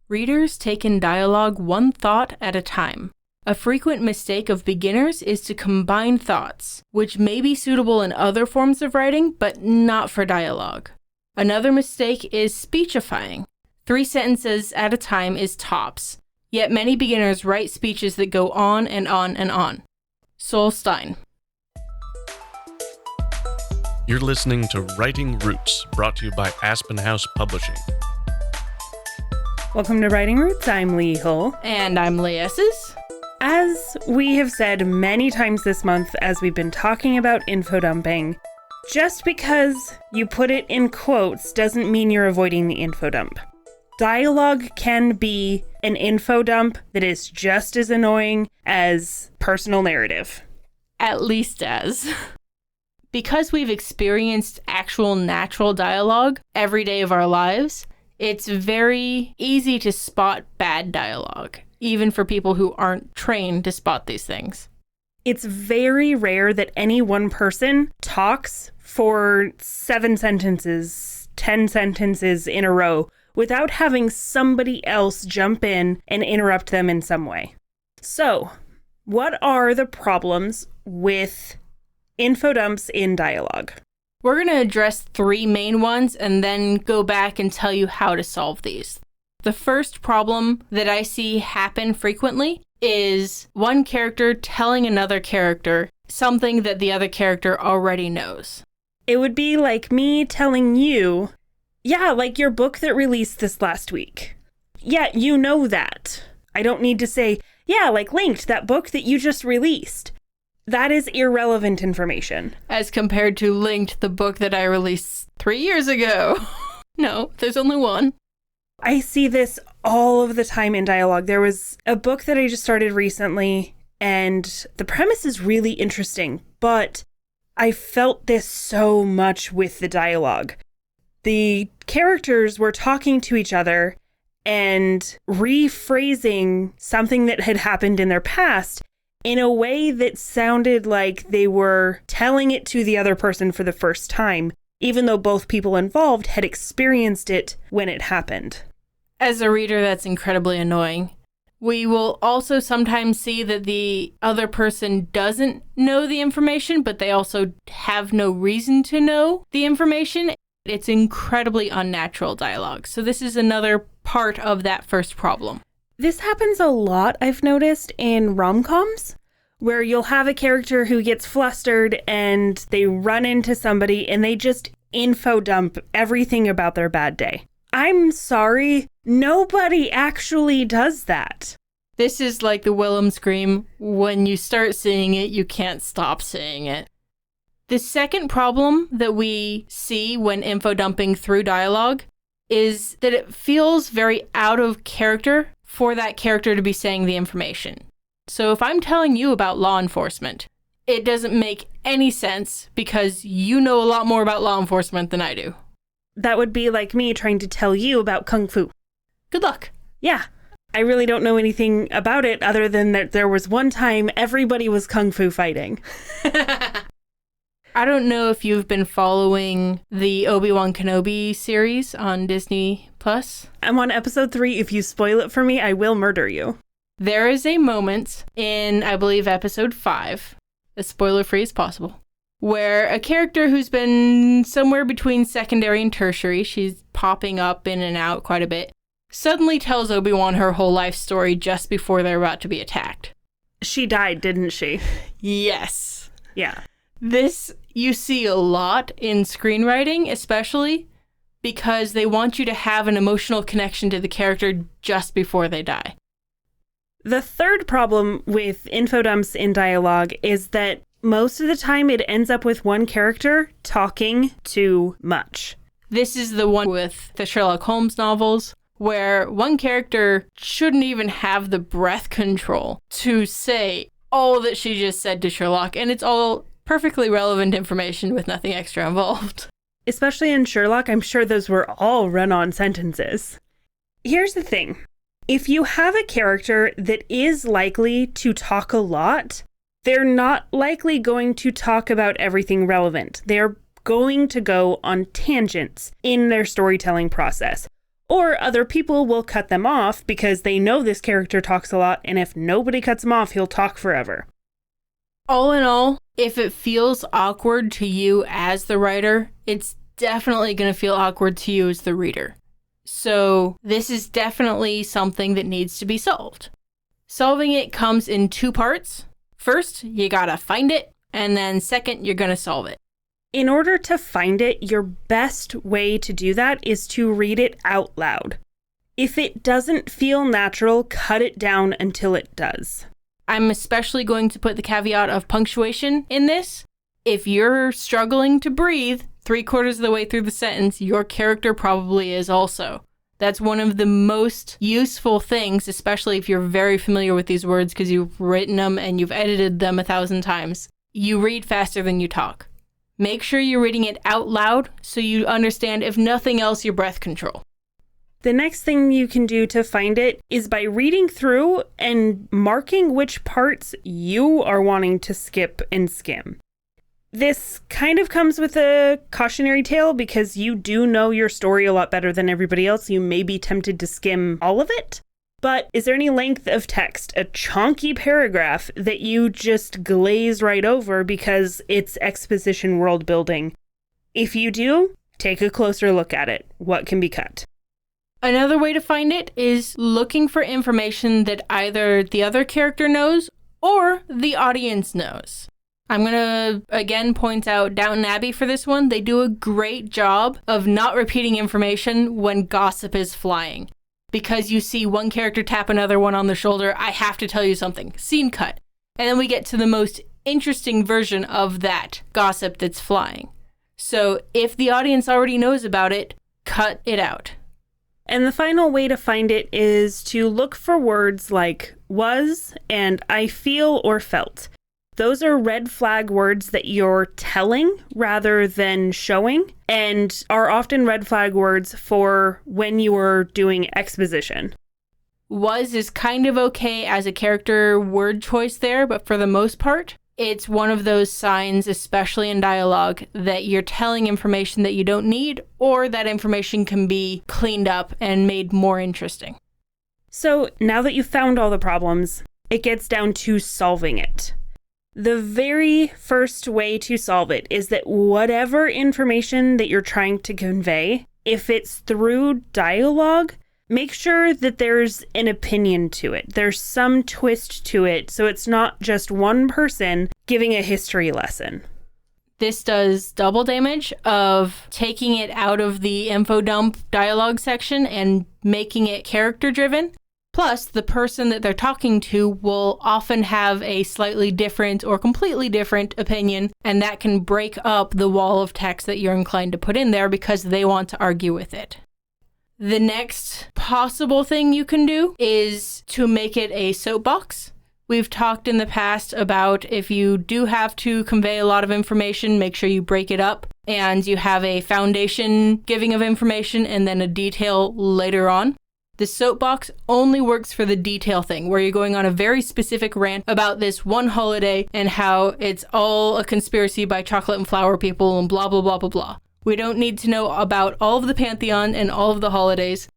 Readers take in dialogue one thought at a time. A frequent mistake of beginners is to combine thoughts, which may be suitable in other forms of writing, but not for dialogue. Another mistake is speechifying. 3 sentences at a time is tops, yet many beginners write speeches that go on and on and on. Solstein. You're listening to Writing Roots, brought to you by Aspen House Publishing. Welcome to Writing Roots. I'm Leigh Hull. And I'm Leigh Esses. As we have said many times this month as we've been talking about info dumping, just because you put it in quotes doesn't mean you're avoiding the info dump. Dialogue can be an info dump that is just as annoying as personal narrative. At least as. Because we've experienced actual natural dialogue every day of our lives, it's very easy to spot bad dialogue, even for people who aren't trained to spot these things. It's very rare that any one person talks for 7 sentences, 10 sentences in a row without having somebody else jump in and interrupt them in some way. So, what are the problems with info dumps in dialogue? We're going to address 3 main ones and then go back and tell you how to solve these. The first problem that I see happen frequently is one character telling another character something that the other character already knows. It would be like me telling you, yeah, like your book that released this last week. Yeah, you know that. I don't need to say, yeah, like Linked, that book that you just released. That is irrelevant information. As compared to Linked, the book that I released 3 years ago. No, there's only one. I see this all of the time in dialogue. There was a book that I just started recently, and the premise is really interesting, but I felt this so much with the dialogue. The characters were talking to each other and rephrasing something that had happened in their past in a way that sounded like they were telling it to the other person for the first time, even though both people involved had experienced it when it happened. As a reader, that's incredibly annoying. We will also sometimes see that the other person doesn't know the information, but they also have no reason to know the information. It's incredibly unnatural dialogue. So this is another part of that first problem. This happens a lot, I've noticed, in rom-coms, where you'll have a character who gets flustered and they run into somebody and they just info dump everything about their bad day. I'm sorry, nobody actually does that. This is like the Willem scream. When you start seeing it, you can't stop saying it. The second problem that we see when info dumping through dialogue is that it feels very out of character for that character to be saying the information. So if I'm telling you about law enforcement, it doesn't make any sense because you know a lot more about law enforcement than I do. That would be like me trying to tell you about Kung Fu. Good luck. Yeah. I really don't know anything about it other than that there was one time everybody was Kung Fu fighting. I don't know if you've been following the Obi-Wan Kenobi series on Disney+. I'm on episode 3. If you spoil it for me, I will murder you. There is a moment in, I believe, episode 5, as spoiler-free as possible, where a character who's been somewhere between secondary and tertiary, she's popping up in and out quite a bit, suddenly tells Obi-Wan her whole life story just before they're about to be attacked. She died, didn't she? Yes. Yeah. This you see a lot in screenwriting, especially because they want you to have an emotional connection to the character just before they die. The third problem with info dumps in dialogue is that most of the time it ends up with one character talking too much. This is the one with the Sherlock Holmes novels, where one character shouldn't even have the breath control to say all that she just said to Sherlock, and it's all perfectly relevant information with nothing extra involved. Especially in Sherlock, I'm sure those were all run-on sentences. Here's the thing. If you have a character that is likely to talk a lot, they're not likely going to talk about everything relevant. They're going to go on tangents in their storytelling process. Or other people will cut them off because they know this character talks a lot, and if nobody cuts him off, he'll talk forever. All in all, if it feels awkward to you as the writer, it's definitely going to feel awkward to you as the reader. So this is definitely something that needs to be solved. Solving it comes in two parts. First, you gotta find it, and then second, you're gonna solve it. In order to find it, your best way to do that is to read it out loud. If it doesn't feel natural, cut it down until it does. I'm especially going to put the caveat of punctuation in this. If you're struggling to breathe 3/4 of the way through the sentence, your character probably is also. That's one of the most useful things, especially if you're very familiar with these words because you've written them and you've edited them 1,000 times. You read faster than you talk. Make sure you're reading it out loud so you understand, if nothing else, your breath control. The next thing you can do to find it is by reading through and marking which parts you are wanting to skip and skim. This kind of comes with a cautionary tale because you do know your story a lot better than everybody else. You may be tempted to skim all of it. But is there any length of text, a chunky paragraph that you just glaze right over because it's exposition world building? If you do, take a closer look at it. What can be cut? Another way to find it is looking for information that either the other character knows or the audience knows. I'm going to, again, point out Downton Abbey for this one. They do a great job of not repeating information when gossip is flying. Because you see one character tap another one on the shoulder, I have to tell you something. Scene cut. And then we get to the most interesting version of that gossip that's flying. So if the audience already knows about it, cut it out. And the final way to find it is to look for words like was and I feel or felt. Those are red flag words that you're telling rather than showing, and are often red flag words for when you are doing exposition. Was is kind of okay as a character word choice there, but for the most part, it's one of those signs, especially in dialogue, that you're telling information that you don't need, or that information can be cleaned up and made more interesting. So now that you've found all the problems, it gets down to solving it. The very first way to solve it is that whatever information that you're trying to convey, if it's through dialogue, make sure that there's an opinion to it. There's some twist to it, so it's not just one person giving a history lesson. This does double damage of taking it out of the info dump dialogue section and making it character driven. Plus, the person that they're talking to will often have a slightly different or completely different opinion, and that can break up the wall of text that you're inclined to put in there because they want to argue with it. The next possible thing you can do is to make it a soapbox. We've talked in the past about if you do have to convey a lot of information, make sure you break it up and you have a foundation giving of information and then a detail later on. The soapbox only works for the detail thing, where you're going on a very specific rant about this one holiday and how it's all a conspiracy by chocolate and flower people and blah, blah, blah, blah, blah. We don't need to know about all of the pantheon and all of the holidays.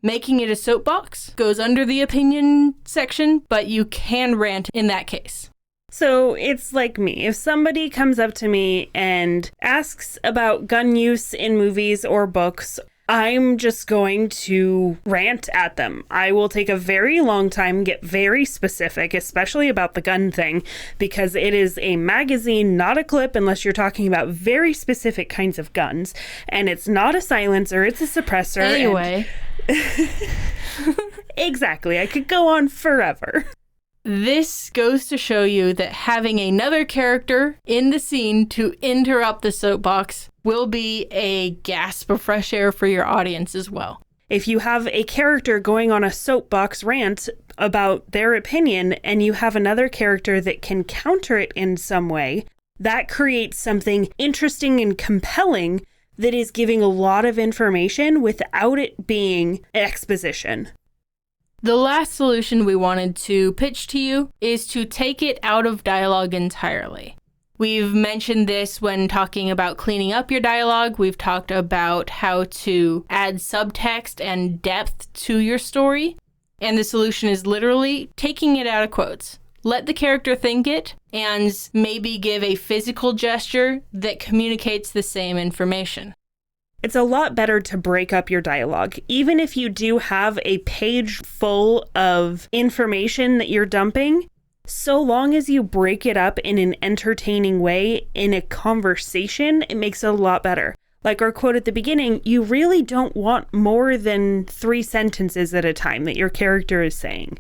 Making it a soapbox goes under the opinion section, but you can rant in that case. So it's like me. If somebody comes up to me and asks about gun use in movies or books, I'm just going to rant at them. I will take a very long time, get very specific, especially about the gun thing, because it is a magazine, not a clip, unless you're talking about very specific kinds of guns. And it's not a silencer, it's a suppressor. Anyway. Exactly. I could go on forever. This goes to show you that having another character in the scene to interrupt the soapbox will be a gasp of fresh air for your audience as well. If you have a character going on a soapbox rant about their opinion and you have another character that can counter it in some way, that creates something interesting and compelling that is giving a lot of information without it being exposition. The last solution we wanted to pitch to you is to take it out of dialogue entirely. We've mentioned this when talking about cleaning up your dialogue. We've talked about how to add subtext and depth to your story. And the solution is literally taking it out of quotes. Let the character think it and maybe give a physical gesture that communicates the same information. It's a lot better to break up your dialogue. Even if you do have a page full of information that you're dumping, so long as you break it up in an entertaining way in a conversation, it makes it a lot better. Like our quote at the beginning, you really don't want more than 3 sentences at a time that your character is saying.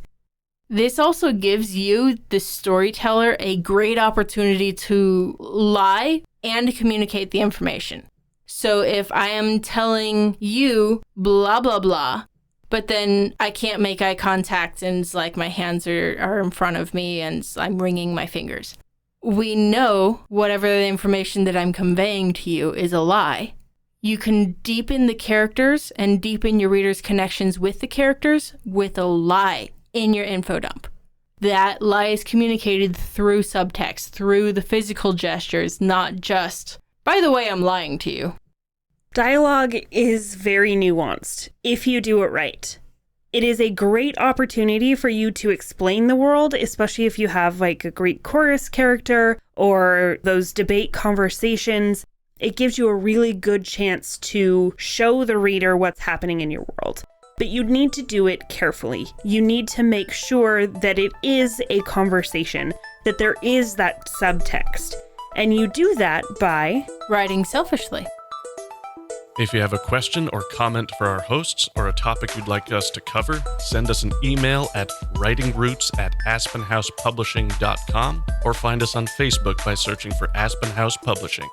This also gives you, the storyteller, a great opportunity to lie and communicate the information. So if I am telling you blah, blah, blah, but then I can't make eye contact and it's like my hands are in front of me and I'm wringing my fingers. We know whatever the information that I'm conveying to you is a lie. You can deepen the characters and deepen your reader's connections with the characters with a lie in your info dump. That lie is communicated through subtext, through the physical gestures, not just, by the way, I'm lying to you. Dialogue is very nuanced if you do it right. It is a great opportunity for you to explain the world, especially if you have like a Greek chorus character or those debate conversations. It gives you a really good chance to show the reader what's happening in your world. But you need to do it carefully. You need to make sure that it is a conversation, that there is that subtext. And you do that by writing selfishly. If you have a question or comment for our hosts or a topic you'd like us to cover, send us an email at writingroots@aspenhousepublishing.com or find us on Facebook by searching for Aspen House Publishing.